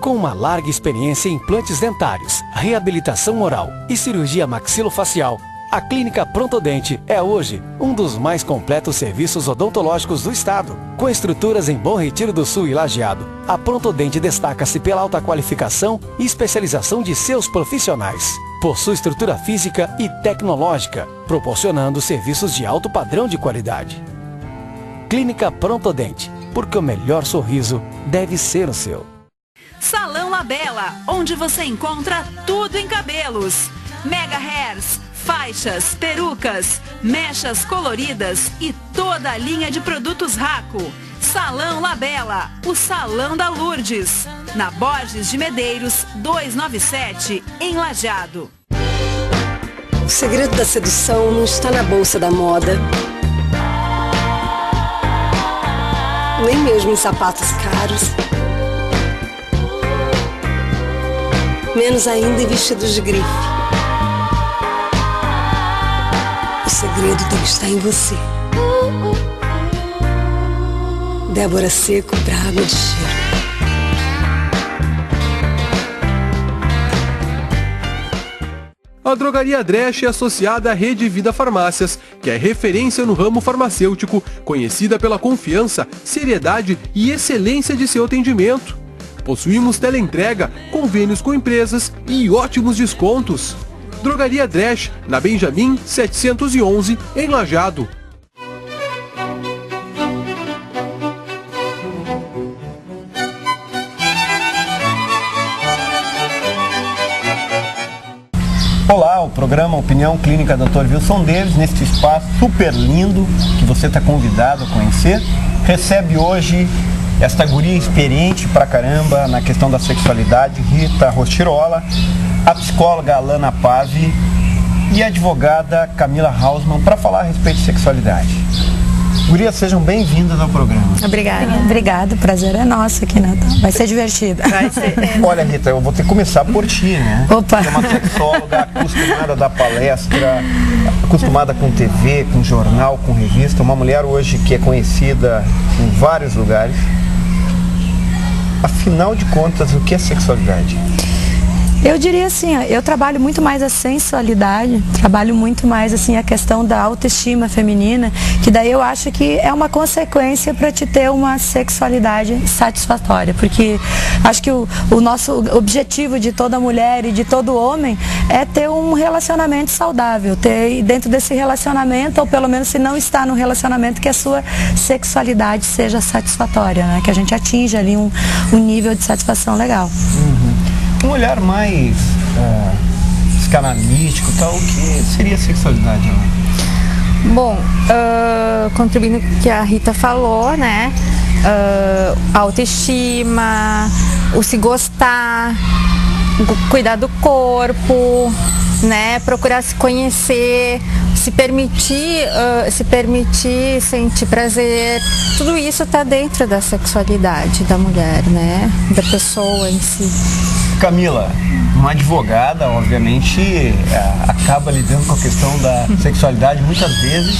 Com uma larga experiência em implantes dentários, reabilitação oral e cirurgia maxilofacial, a Clínica Prontodente é hoje um dos mais completos serviços odontológicos do estado. Com estruturas em Bom Retiro do Sul e Lajeado, a Prontodente destaca-se pela alta qualificação e especialização de seus profissionais. Possui estrutura física e tecnológica, proporcionando serviços de alto padrão de qualidade. Clínica Prontodente, porque o melhor sorriso deve ser o seu. Salão Labella, onde você encontra tudo em cabelos. Mega Hairs, faixas, perucas, mechas coloridas e toda a linha de produtos Raco. Salão Labella, o Salão da Lourdes, na Borges de Medeiros, 297, em Lajeado. O segredo da sedução não está na bolsa da moda, nem mesmo em sapatos caros, menos ainda em vestidos de grife. O segredo tem que estar em você. Débora Seco pra Água de Cheiro. A Drogaria Dresch é associada à Rede Vida Farmácias, que é referência no ramo farmacêutico, conhecida pela confiança, seriedade e excelência de seu atendimento. Possuímos teleentrega, convênios com empresas e ótimos descontos. Drogaria Dresch, na Benjamin 711, em Lajeado. Olá, o programa Opinião Clínica Dr. Wilson Davis, neste espaço super lindo que você está convidado a conhecer, recebe hoje esta guria experiente pra caramba na questão da sexualidade, Rita Rostirola, a psicóloga Alana Pazzi e a advogada Camila Hausmann para falar a respeito de sexualidade. Gurias, sejam bem-vindas ao programa. Obrigada, o prazer é nosso aqui, né? Vai ser divertido. Vai ser. Olha, Rita, eu vou ter que começar por ti, né? Opa! Você é uma sexóloga acostumada a dar palestra, acostumada com TV, com jornal, com revista, uma mulher hoje que é conhecida em vários lugares. Afinal de contas, o que é sexualidade? Eu diria assim, eu trabalho muito mais a sensualidade, trabalho muito mais assim a questão da autoestima feminina, que daí eu acho que é uma consequência para te ter uma sexualidade satisfatória, porque acho que o nosso objetivo de toda mulher e de todo homem é ter um relacionamento saudável, ter dentro desse relacionamento, ou pelo menos se não está no relacionamento, que a sua sexualidade seja satisfatória, né? Que a gente atinja ali um nível de satisfação legal. Um olhar mais psicanalítico, tal, o que seria sexualidade? Bom, contribuindo com o que a Rita falou, né? A autoestima, o se gostar, cuidar do corpo, né? Procurar se conhecer, se permitir sentir prazer. Tudo isso está dentro da sexualidade da mulher, né? Da pessoa em si. Camila, uma advogada, obviamente, acaba lidando com a questão da sexualidade muitas vezes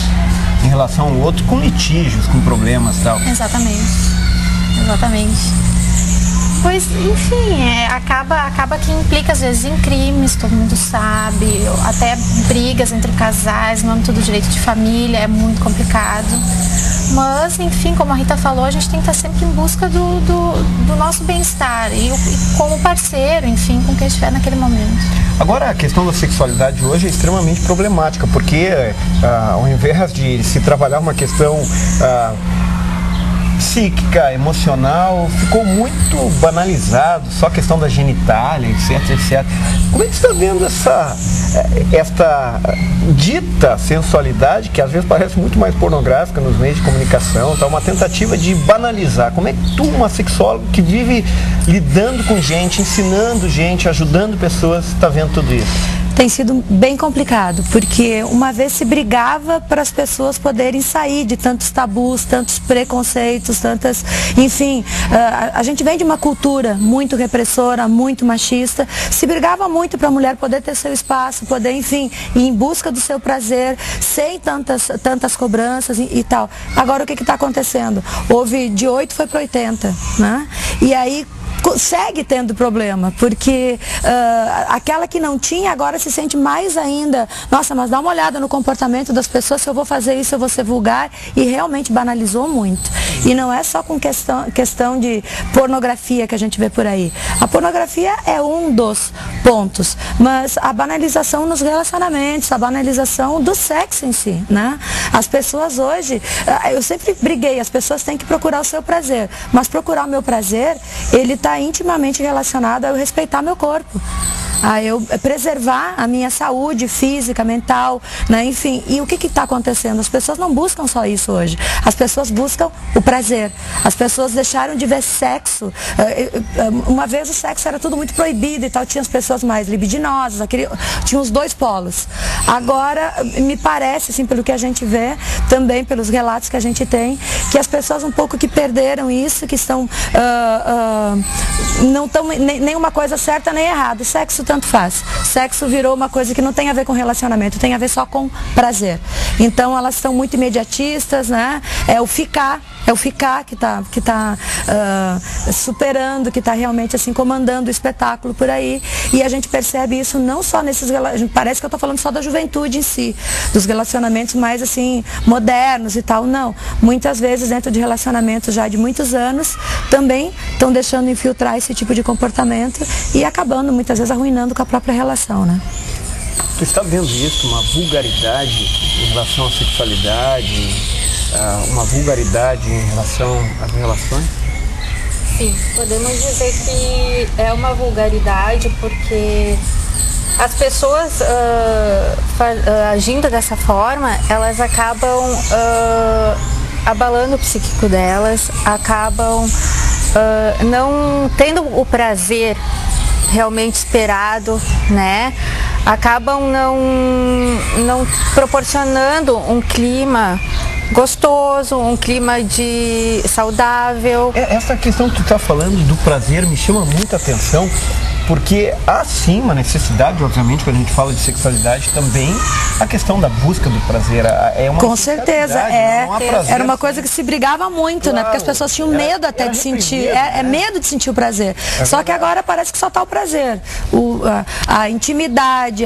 em relação ao outro, com litígios, com problemas e tal. Exatamente. Pois, enfim, acaba que implica às vezes em crimes, todo mundo sabe, até brigas entre casais no âmbito do direito de família, é muito complicado. Mas, enfim, como a Rita falou, a gente tem que estar sempre em busca do nosso bem-estar e como parceiro, enfim, com quem estiver naquele momento. Agora, a questão da sexualidade hoje é extremamente problemática, porque ao invés de se trabalhar uma questão psíquica, emocional, ficou muito banalizado, só a questão da genitália, etc. Como é que você está vendo esta dita sensualidade, que às vezes parece muito mais pornográfica nos meios de comunicação, tá? Uma tentativa de banalizar? Como é que tu, uma sexóloga que vive lidando com gente, ensinando gente, ajudando pessoas, está vendo tudo isso? Tem sido bem complicado, porque uma vez se brigava para as pessoas poderem sair de tantos tabus, tantos preconceitos, tantas... Enfim, a gente vem de uma cultura muito repressora, muito machista, se brigava muito para a mulher poder ter seu espaço, poder, enfim, ir em busca do seu prazer, sem tantas cobranças e tal. Agora, o que está acontecendo? Houve de 8 foi para 80, né? E aí segue tendo problema, porque aquela que não tinha agora se sente mais ainda, nossa, mas dá uma olhada no comportamento das pessoas, se eu vou fazer isso eu vou ser vulgar, e realmente banalizou muito. E não é só com questão de pornografia que a gente vê por aí. A pornografia é um dos pontos, mas a banalização nos relacionamentos, a banalização do sexo em si, né? As pessoas hoje, eu sempre briguei, as pessoas têm que procurar o seu prazer, mas procurar o meu prazer, ele está intimamente relacionado a eu respeitar meu corpo, a eu preservar a minha saúde física, mental, né? Enfim, e o que está acontecendo? As pessoas não buscam só isso hoje, as pessoas buscam o prazer, as pessoas deixaram de ver sexo. Uma vez o sexo era tudo muito proibido e tal, tinha as pessoas mais libidinosas, tinha os dois polos. Agora, me parece, assim, pelo que a gente vê, também pelos relatos que a gente tem, que as pessoas um pouco que perderam isso, que estão, não estão nem uma coisa certa nem errada. O sexo tanto faz. Sexo virou uma coisa que não tem a ver com relacionamento, tem a ver só com prazer. Então elas estão muito imediatistas, né? É o ficar que está superando, que está realmente assim comandando o espetáculo por aí. E a gente percebe isso não só nesses relacionamentos, parece que eu estou falando só da juventude em si, dos relacionamentos mais assim modernos e tal, não. Muitas vezes dentro de relacionamentos já de muitos anos também estão deixando infiltrar esse tipo de comportamento e acabando muitas vezes arruinando com a própria relação, né? Tu está vendo isso, uma vulgaridade em relação à sexualidade, uma vulgaridade em relação às relações? Sim, podemos dizer que é uma vulgaridade porque as pessoas agindo dessa forma, elas acabam abalando o psíquico delas, acabam não tendo o prazer realmente esperado, né? Acabam não proporcionando um clima gostoso, um clima de saudável. Essa questão que tu está falando do prazer me chama muita atenção, porque há sim uma necessidade, obviamente, quando a gente fala de sexualidade, também a questão da busca do prazer. É uma com certeza, era uma coisa que se brigava muito, claro, né? Porque as pessoas tinham medo até de sentir, medo de sentir o prazer. Só que agora parece que só está o prazer, a intimidade,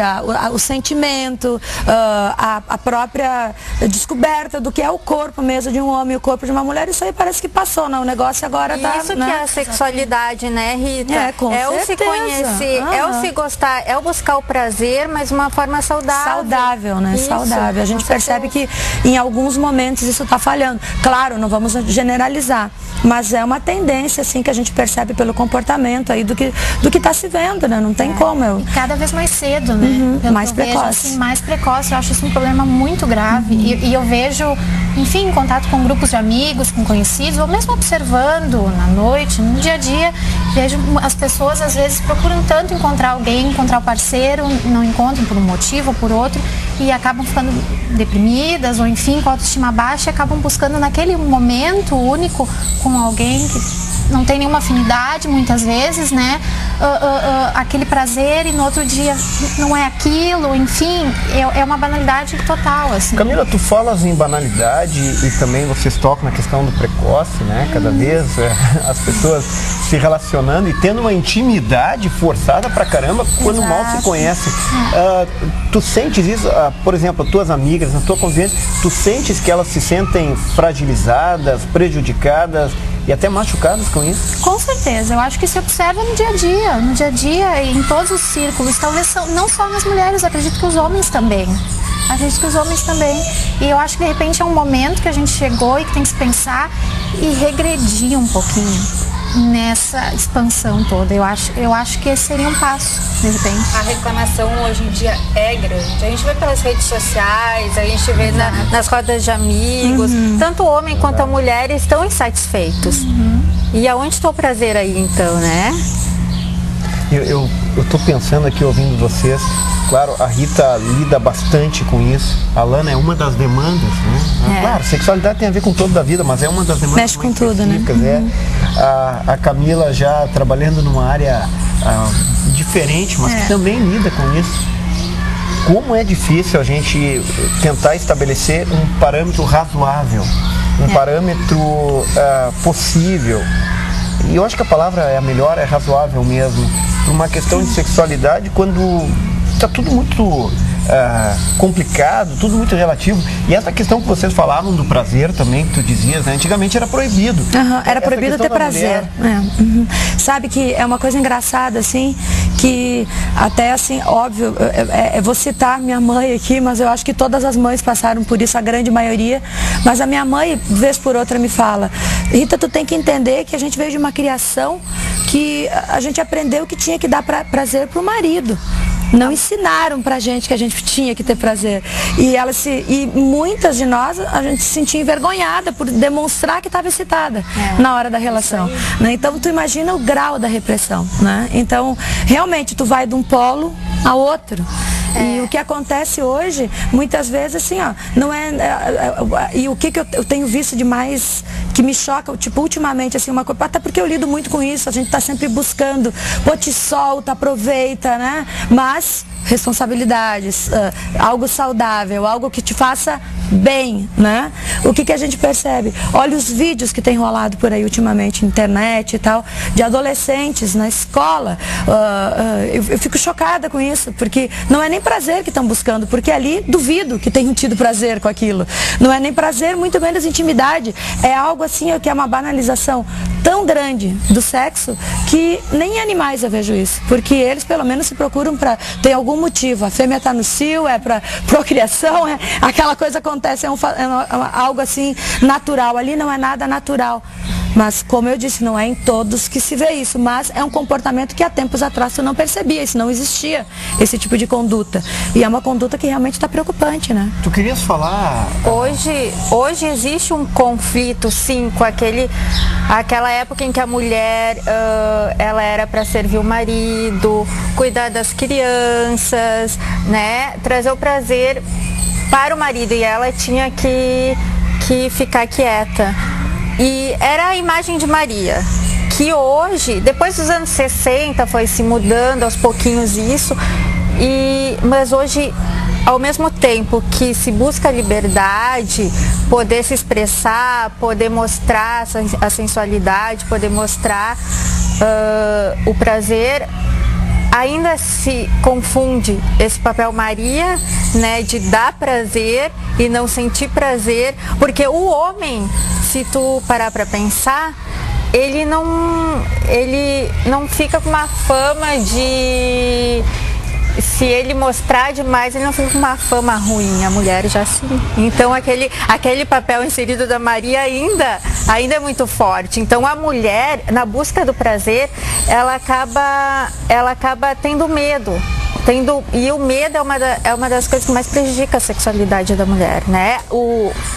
o sentimento, a própria descoberta do que é o corpo mesmo de um homem e o corpo de uma mulher, isso aí parece que passou, não? O negócio agora está... Isso que é a sexualidade, né, Rita? Com certeza. O se conhecer, é o se gostar, é o buscar o prazer, mas de uma forma saudável. Saudável, né? Isso, saudável. A gente percebe que em alguns momentos isso está falhando. Claro, não vamos generalizar, mas é uma tendência, assim, que a gente percebe pelo comportamento aí do que está se vendo, né? Não tem como. E cada vez mais cedo, né? Mais precoce. Vejo, assim, mais precoce. Eu acho isso um problema muito grave. E eu vejo, enfim, em contato com grupos de amigos, com conhecidos, ou mesmo observando na noite, no dia a dia, vejo as pessoas às vezes procuram tanto encontrar alguém, encontrar o parceiro, não encontram por um motivo ou por outro, e acabam ficando deprimidas, ou enfim, com a autoestima baixa, e acabam buscando naquele momento único com alguém que não tem nenhuma afinidade, muitas vezes, né? Aquele prazer, e no outro dia não é aquilo, enfim, é uma banalidade total, assim. Camila, tu falas em banalidade e também vocês tocam na questão do precoce, né? Cada vez as pessoas se relacionando e tendo uma intimidade forçada pra caramba quando mal se conhece. Tu sentes isso, por exemplo, tuas amigas, na tua convivência, tu sentes que elas se sentem fragilizadas, prejudicadas e até machucadas com isso? Com certeza, eu acho que se observa no dia a dia e em todos os círculos, talvez não só nas mulheres, acredito que os homens também. E eu acho que de repente é um momento que a gente chegou e que tem que se pensar e regredir um pouquinho nessa expansão toda. Eu acho que esse seria um passo, de repente. A reclamação hoje em dia é grande. A gente vê pelas redes sociais, a gente vê nas rodas de amigos, tanto o homem quanto a mulher estão insatisfeitos. E aonde está o prazer aí, então, né? Eu estou pensando aqui, ouvindo vocês, claro, a Rita lida bastante com isso, a Lana é uma das demandas, né? Claro, sexualidade tem a ver com toda a vida, mas é uma das demandas. Mexe com tudo, né? A Camila já trabalhando numa área diferente, mas que também lida com isso. Como é difícil a gente tentar estabelecer um parâmetro razoável, um parâmetro possível. e eu acho que a palavra é a melhor, é razoável mesmo, por uma questão de sexualidade, quando está tudo muito complicado, tudo muito relativo. E essa questão que vocês falavam do prazer também, que tu dizias, né? Antigamente era proibido. Era proibido ter prazer. Sabe que é uma coisa engraçada, assim, que até assim, óbvio, vou citar minha mãe aqui, mas eu acho que todas as mães passaram por isso, a grande maioria. Mas a minha mãe, vez por outra, me fala: Rita, tu tem que entender que a gente veio de uma criação que a gente aprendeu que tinha que dar prazer pro marido. Não ensinaram pra gente que a gente tinha que ter prazer. E muitas de nós, a gente se sentia envergonhada por demonstrar que estava excitada na hora da relação. Né? Então, tu imagina o grau da repressão. Né? Então, realmente, tu vai de um polo a outro. E o que acontece hoje, muitas vezes, assim, ó, não e o que eu tenho visto de mais que me choca, tipo, ultimamente, assim, uma coisa, até porque eu lido muito com isso, a gente está sempre buscando, pô, te solta, aproveita, né? Mas responsabilidades, algo saudável, algo que te faça bem, né? O que a gente percebe? Olha os vídeos que tem rolado por aí ultimamente, internet e tal, de adolescentes na escola. Eu fico chocada com isso, porque não é nem prazer que estão buscando, porque ali duvido que tenham tido prazer com aquilo. Não é nem prazer, muito menos intimidade. É algo assim que é uma banalização tão grande do sexo que nem em animais eu vejo isso, porque eles pelo menos se procuram para ter algum motivo. A fêmea está no cio, é para procriação, aquela coisa acontece, algo assim natural. Ali não é nada natural. Mas, como eu disse, não é em todos que se vê isso, mas é um comportamento que há tempos atrás tu não percebia, isso não existia, esse tipo de conduta. E é uma conduta que realmente está preocupante, né? Tu querias falar... Hoje existe um conflito, sim, com aquela época em que a mulher, ela era para servir o marido, cuidar das crianças, né? Trazer o prazer para o marido, e ela tinha que ficar quieta. E era a imagem de Maria, que hoje, depois dos anos 60, foi se mudando aos pouquinhos isso, mas hoje, ao mesmo tempo que se busca liberdade, poder se expressar, poder mostrar a sensualidade, poder mostrar o prazer, ainda se confunde esse papel Maria, né, de dar prazer e não sentir prazer, porque o homem, se tu parar para pensar, ele não fica com uma fama de... Se ele mostrar demais, ele não fica com uma fama ruim, a mulher já sim. Então aquele papel inserido da Maria ainda é muito forte. Então a mulher, na busca do prazer, ela acaba tendo medo. E o medo é uma das coisas que mais prejudica a sexualidade da mulher, né?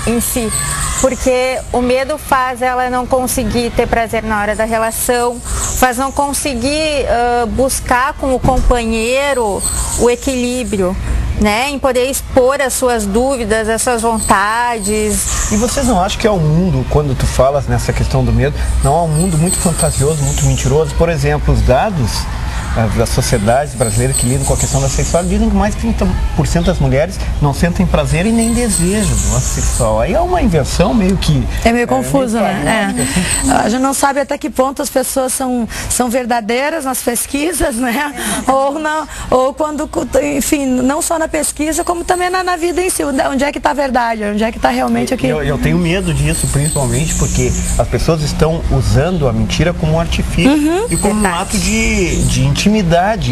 Em si. Porque o medo faz ela não conseguir ter prazer na hora da relação, faz não conseguir buscar com o companheiro o equilíbrio, né? Em poder expor as suas dúvidas, as suas vontades. E vocês não acham que é um mundo, quando tu falas nessa questão do medo, não é um mundo muito fantasioso, muito mentiroso? Por exemplo, os dados das sociedades brasileiras que lidam com a questão da sexualidade dizem que mais de 30% das mulheres não sentem prazer e nem desejo do ato sexual. Aí é uma inversão meio que... É meio confuso, né? A gente não sabe até que ponto as pessoas são verdadeiras nas pesquisas, né? Ou quando, enfim, não só na pesquisa, como também na vida em si. Onde é que está a verdade? Onde é que está realmente aqui? Eu tenho medo disso, principalmente porque as pessoas estão usando a mentira como um artifício e como um ato de intimidade.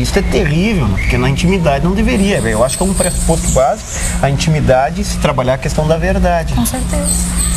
Isso é terrível, porque na intimidade não deveria. Eu acho que é um pressuposto básico a intimidade, se trabalhar a questão da verdade. Com certeza.